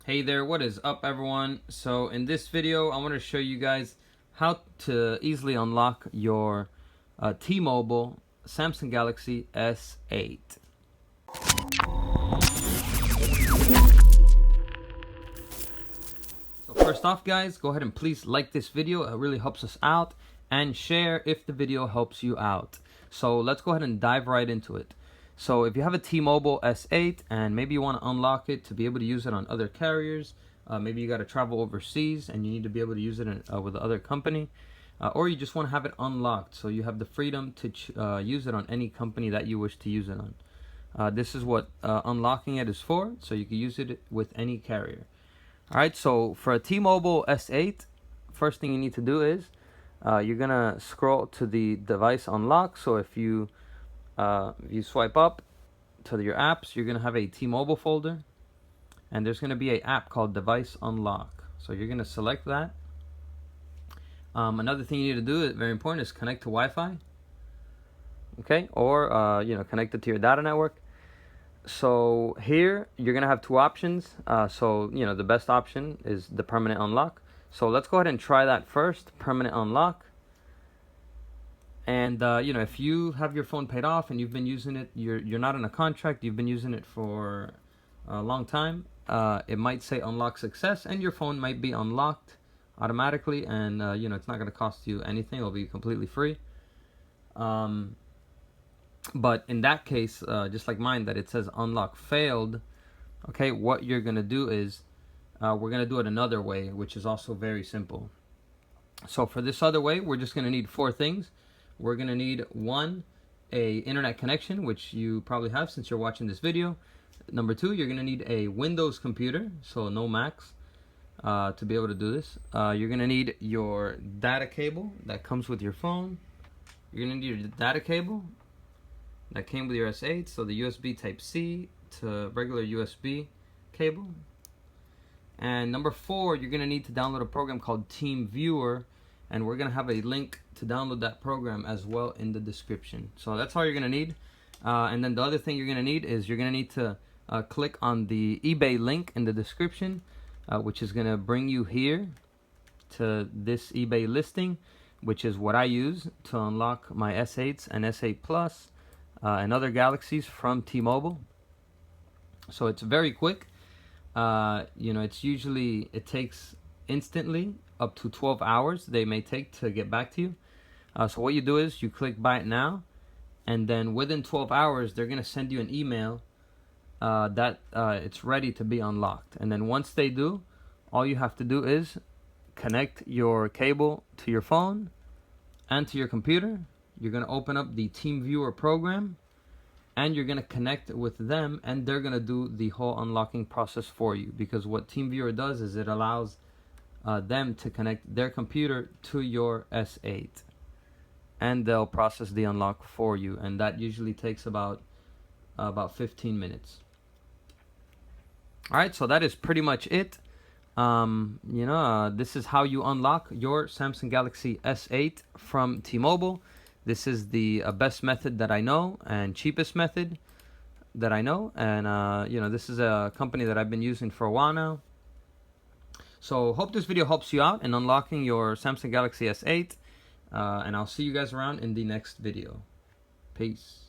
Hey there, what is up everyone? So in this video I want to show you guys how to easily unlock your T-Mobile Samsung Galaxy S8. So first off guys, go ahead and please like this video. It really helps us out, and share if the video helps you out. So let's go ahead and dive right into it. So if you have a T-Mobile S8 and maybe you want to unlock it to be able to use it on other carriers, maybe you got to travel overseas and you need to be able to use it with the other company, or you just want to have it unlocked so you have the freedom to use it on any company that you wish to use it on. This is what unlocking it is for, so you can use it with any carrier. Alright, so for a T-Mobile S8, first thing you need to do is you're gonna scroll to the device unlock. So if you swipe up to your apps, you're gonna have a T-Mobile folder, and there's gonna be an app called Device Unlock. So you're gonna select that. Another thing you need to do, very important, is connect to Wi-Fi. Okay, or connect it to your data network. So here you're gonna have two options. So the best option is the permanent unlock. So let's go ahead and try that first, permanent unlock. And if you have your phone paid off and you've been using it, you're not in a contract, you've been using it for a long time, it might say unlock success, and your phone might be unlocked automatically, and it's not going to cost you anything. It'll be completely free. But in that case, just like mine, that it says unlock failed, okay, what you're going to do is we're going to do it another way, which is also very simple. So for this other way, we're just going to need four things. We're going to need, one, a internet connection, which you probably have since you're watching this video. Number two, you're going to need a Windows computer, so no Macs, to be able to do this. You're going to need your data cable that comes with your phone. You're going to need your data cable that came with your S8, so the USB Type-C to regular USB cable. And number four, you're going to need to download a program called TeamViewer, and we're going to have a link to download that program as well in the description. So that's all you're going to need. And then the other thing you're going to need is you're going to need to click on the eBay link in the description, which is going to bring you here to this eBay listing, which is what I use to unlock my S8s and S8 Plus and other Galaxies from T-Mobile. So it's very quick. It takes instantly up to 12 hours they may take to get back to you. So what you do is you click buy it now, and then within 12 hours they're gonna send you an email that it's ready to be unlocked. And then once they do, all you have to do is connect your cable to your phone and to your computer. You're gonna open up the TeamViewer program, and you're going to connect with them, and they're going to do the whole unlocking process for you. Because what TeamViewer does is it allows them to connect their computer to your S8, and they'll process the unlock for you, and that usually takes about 15 minutes. Alright, so that is pretty much it. This is how you unlock your Samsung Galaxy S8 from T-Mobile. This is the best method that I know, and cheapest method that I know. And this is a company that I've been using for a while now. So hope this video helps you out in unlocking your Samsung Galaxy S8. And I'll see you guys around in the next video. Peace.